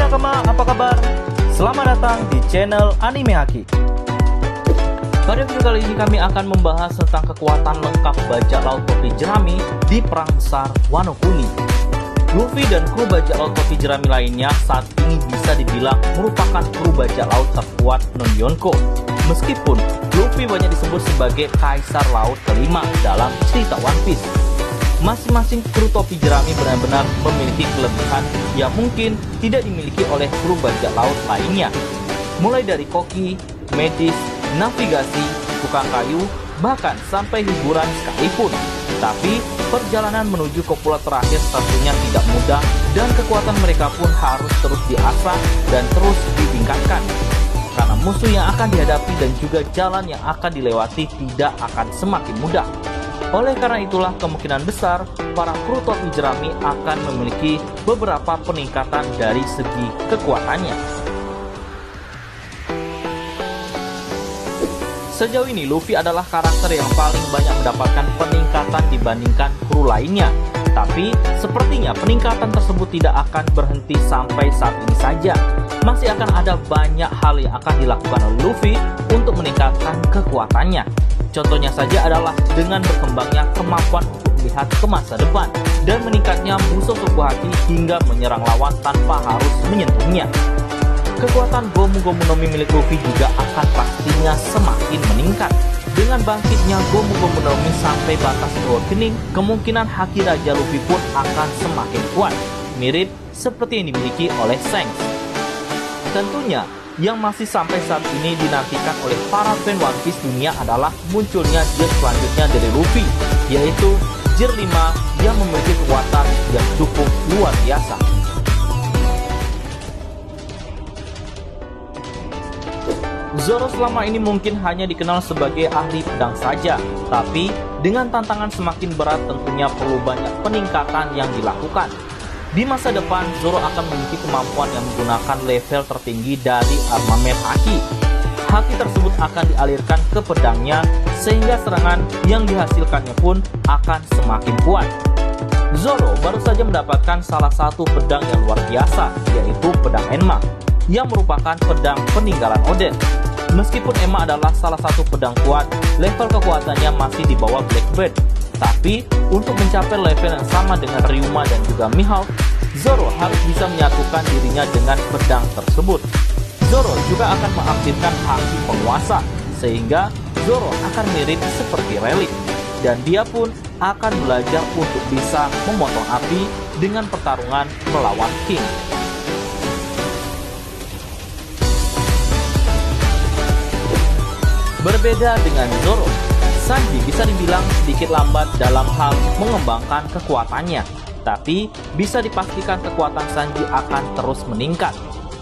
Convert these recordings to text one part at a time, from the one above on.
nakama, apa kabar? Selamat datang di channel Anime Haki. Pada video kali ini kami akan membahas tentang kekuatan lengkap bajak laut topi jerami di Perang Besar Wano Kuni. Luffy dan kru bajak laut topi jerami lainnya saat ini bisa dibilang merupakan kru bajak laut terkuat non Yonko. Meskipun Luffy banyak disebut sebagai kaisar laut kelima dalam cerita One Piece, masing-masing kru topi jerami benar-benar memiliki kelebihan yang mungkin tidak dimiliki oleh kru bajak laut lainnya. Mulai dari koki, medis, navigasi, tukang kayu, bahkan sampai hiburan sekalipun. Tapi perjalanan menuju ke pulau terakhir tentunya tidak mudah, dan kekuatan mereka pun harus terus diasah dan terus ditingkatkan. Karena musuh yang akan dihadapi dan juga jalan yang akan dilewati tidak akan semakin mudah. Oleh karena itulah kemungkinan besar para kru topi jerami akan memiliki beberapa peningkatan dari segi kekuatannya. Sejauh ini Luffy adalah karakter yang paling banyak mendapatkan peningkatan dibandingkan kru lainnya. Tapi sepertinya peningkatan tersebut tidak akan berhenti sampai saat ini saja. Masih akan ada banyak hal yang akan dilakukan oleh Luffy untuk meningkatkan kekuatannya. Contohnya saja adalah dengan berkembangnya kemampuan untuk melihat ke masa depan dan meningkatnya musuh suku hati hingga menyerang lawan tanpa harus menyentuhnya. Kekuatan Gomu Gomu no Mi milik Luffy juga akan pastinya semakin meningkat. Dengan bangkitnya Gomu Gomu no Mi sampai batas awakening, kemungkinan haki Raja Luffy pun akan semakin kuat, mirip seperti yang dimiliki oleh Shanks. Tentunya yang masih sampai saat ini dinantikan oleh para fan One Piece dunia adalah munculnya gear selanjutnya dari Luffy, yaitu gear 5 yang memiliki kekuatan yang cukup luar biasa. Zoro selama ini mungkin hanya dikenal sebagai ahli pedang saja, tapi dengan tantangan semakin berat tentunya perlu banyak peningkatan yang dilakukan. Di masa depan, Zoro akan memiliki kemampuan yang menggunakan level tertinggi dari armamen haki. Haki tersebut akan dialirkan ke pedangnya, sehingga serangan yang dihasilkannya pun akan semakin kuat. Zoro baru saja mendapatkan salah satu pedang yang luar biasa, yaitu pedang Enma, yang merupakan pedang peninggalan Oden. Meskipun Enma adalah salah satu pedang kuat, level kekuatannya masih di bawah Blackbird. Tapi, untuk mencapai level yang sama dengan Ryuma dan juga Mihawk, Zoro harus bisa menyatukan dirinya dengan pedang tersebut. Zoro juga akan mengaktifkan haki penguasa, sehingga Zoro akan mirip seperti relik. Dan dia pun akan belajar untuk bisa memotong api dengan pertarungan melawan King. Berbeda dengan Zoro, Sanji bisa dibilang sedikit lambat dalam hal mengembangkan kekuatannya, tapi bisa dipastikan kekuatan Sanji akan terus meningkat.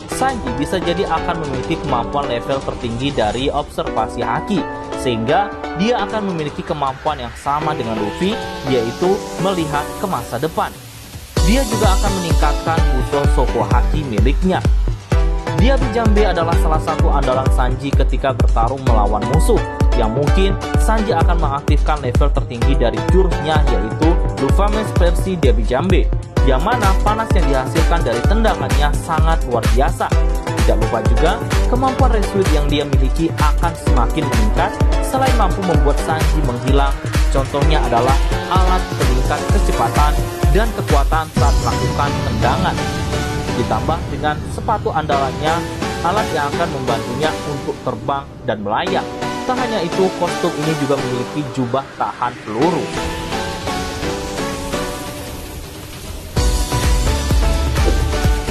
Sanji bisa jadi akan memiliki kemampuan level tertinggi dari observasi haki, sehingga dia akan memiliki kemampuan yang sama dengan Luffy, yaitu melihat ke masa depan. Dia juga akan meningkatkan musuh Soku haki miliknya. Diaby Jambe adalah salah satu andalan Sanji ketika bertarung melawan musuh, yang mungkin Sanji akan mengaktifkan level tertinggi dari jurusnya, yaitu Luffy's versi Diaby Jambe, yang mana panas yang dihasilkan dari tendangannya sangat luar biasa. Tidak lupa juga, kemampuan Resweet yang dia miliki akan semakin meningkat selain mampu membuat Sanji menghilang. Contohnya adalah alat peningkat kecepatan dan kekuatan saat melakukan tendangan. Ditambah dengan sepatu andalannya, alat yang akan membantunya untuk terbang dan melayang. Tak hanya itu, kostum ini juga memiliki jubah tahan peluru.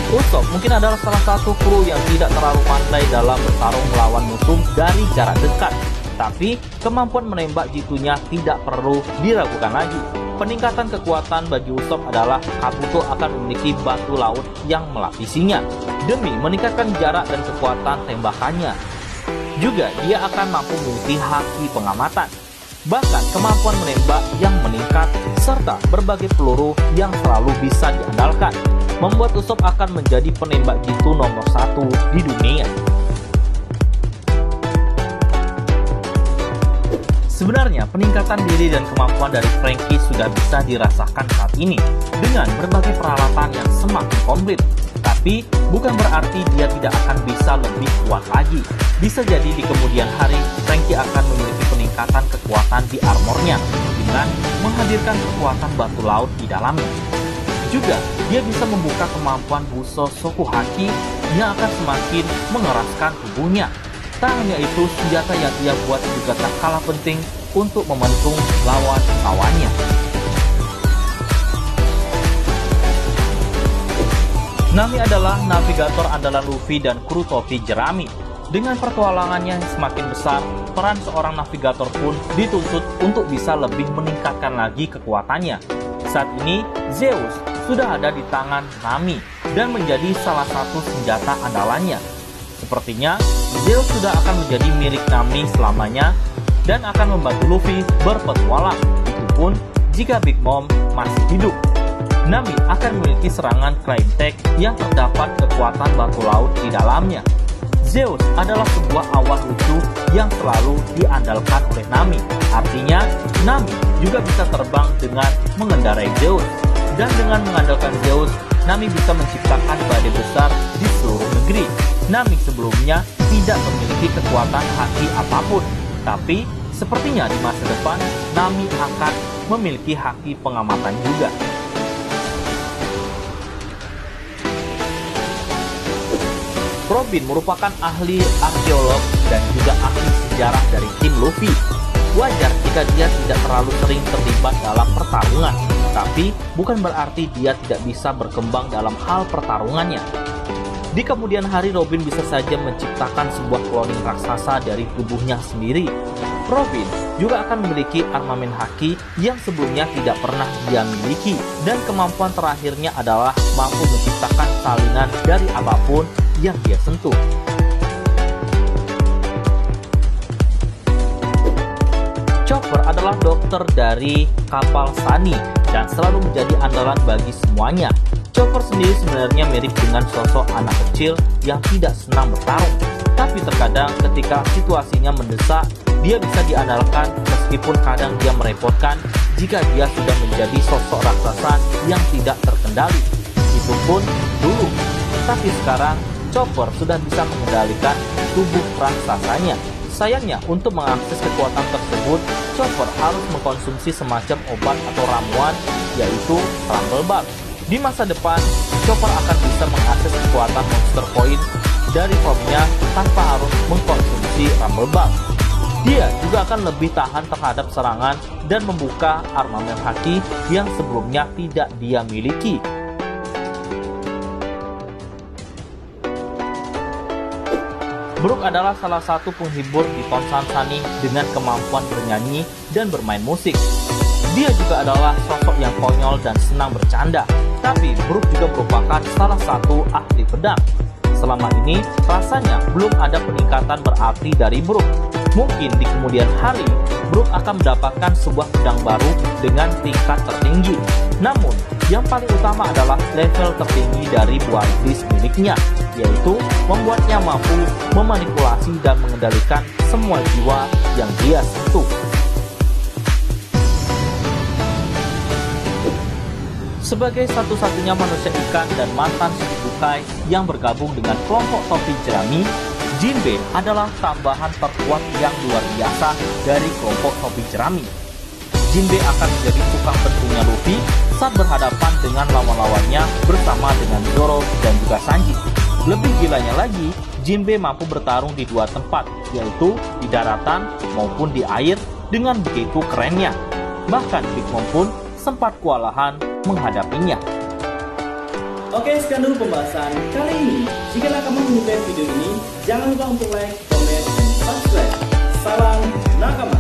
Usopp mungkin adalah salah satu kru yang tidak terlalu pandai dalam bertarung melawan musuh dari jarak dekat. Tapi kemampuan menembak jitunya tidak perlu diragukan lagi. Peningkatan kekuatan bagi Usopp adalah Kabuto akan memiliki batu laut yang melapisinya demi meningkatkan jarak dan kekuatan tembakannya. Juga dia akan mampu memiliki haki pengamatan, bahkan kemampuan menembak yang meningkat, serta berbagai peluru yang selalu bisa diandalkan, membuat Usopp akan menjadi penembak jitu nomor 1 di dunia. Sebenarnya peningkatan diri dan kemampuan dari Franky sudah bisa dirasakan saat ini dengan berbagai peralatan yang semakin komplit. Tapi bukan berarti dia tidak akan bisa lebih kuat lagi. Bisa jadi di kemudian hari Franky akan memiliki peningkatan kekuatan di armornya dengan menghadirkan kekuatan batu laut di dalamnya. Juga dia bisa membuka kemampuan Buso Sokuhaki yang akan semakin mengeraskan tubuhnya. Tak hanya itu, senjata yang ia buat juga tak kalah penting untuk mementung lawannya. Nami adalah navigator andalan Luffy dan kru topi jerami. Dengan pertualangannya yang semakin besar, peran seorang navigator pun dituntut untuk bisa lebih meningkatkan lagi kekuatannya. Saat ini, Zeus sudah ada di tangan Nami dan menjadi salah satu senjata andalannya. Sepertinya, Zeus sudah akan menjadi milik Nami selamanya dan akan membantu Luffy berpetualang. Itu pun jika Big Mom masih hidup. Nami akan memiliki serangan Crime Tech yang terdapat kekuatan batu laut di dalamnya. Zeus adalah sebuah awan lucu yang selalu diandalkan oleh Nami. Artinya, Nami juga bisa terbang dengan mengendarai Zeus. Dan dengan mengandalkan Zeus, Nami bisa menciptakan badai besar di seluruh negeri. Nami sebelumnya tidak memiliki kekuatan haki apapun, tapi sepertinya di masa depan Nami akan memiliki haki pengamatan juga. Robin merupakan ahli arkeolog dan juga ahli sejarah dari tim Luffy. Wajar jika dia tidak terlalu sering terlibat dalam pertarungan, tapi bukan berarti dia tidak bisa berkembang dalam hal pertarungannya. Di kemudian hari, Robin bisa saja menciptakan sebuah cloning raksasa dari tubuhnya sendiri. Robin juga akan memiliki armamen haki yang sebelumnya tidak pernah dia miliki, dan kemampuan terakhirnya adalah mampu menciptakan salinan dari apapun yang dia sentuh. Chopper adalah dokter dari kapal Sunny dan selalu menjadi andalan bagi semuanya. Chopper sendiri sebenarnya mirip dengan sosok anak kecil yang tidak senang bertarung. Tapi terkadang ketika situasinya mendesak, dia bisa diandalkan meskipun kadang dia merepotkan jika dia sudah menjadi sosok raksasa yang tidak terkendali. Itu pun dulu. Tapi sekarang, Chopper sudah bisa mengendalikan tubuh raksasanya. Sayangnya, untuk mengakses kekuatan tersebut, Chopper harus mengkonsumsi semacam obat atau ramuan, yaitu Rumble Bug. Di masa depan, Chopper akan bisa mengakses kekuatan Monster Point dari formnya tanpa harus mengkonsumsi Rumble Bug. Dia juga akan lebih tahan terhadap serangan dan membuka armamen haki yang sebelumnya tidak dia miliki. Brook adalah salah satu penghibur di Tonsan Sunny dengan kemampuan bernyanyi dan bermain musik. Dia juga adalah sosok yang konyol dan senang bercanda, tapi Brook juga merupakan salah satu ahli pedang. Selama ini, rasanya belum ada peningkatan berarti dari Brook. Mungkin di kemudian hari, Brook akan mendapatkan sebuah pedang baru dengan tingkat tertinggi. Namun, yang paling utama adalah level tertinggi dari buah iblis miliknya, yaitu membuatnya mampu memanipulasi dan mengendalikan semua jiwa yang dia sentuh. Sebagai satu-satunya manusia ikan dan mantan Shichibukai yang bergabung dengan kelompok topi jerami, Jinbe adalah tambahan terkuat yang luar biasa dari kelompok topi jerami. Jinbe akan menjadi tukang pentunya Luffy saat berhadapan dengan lawan-lawannya bersama dengan Zoro dan juga Sanji. Lebih gilanya lagi, Jinbe mampu bertarung di dua tempat, yaitu di daratan maupun di air dengan begitu kerennya. Bahkan Big Mom pun sempat kewalahan menghadapinya. Oke, sekian dulu pembahasan kali ini. Jika kamu menyukai video ini, jangan lupa untuk like, komen, dan subscribe. Salam nakama.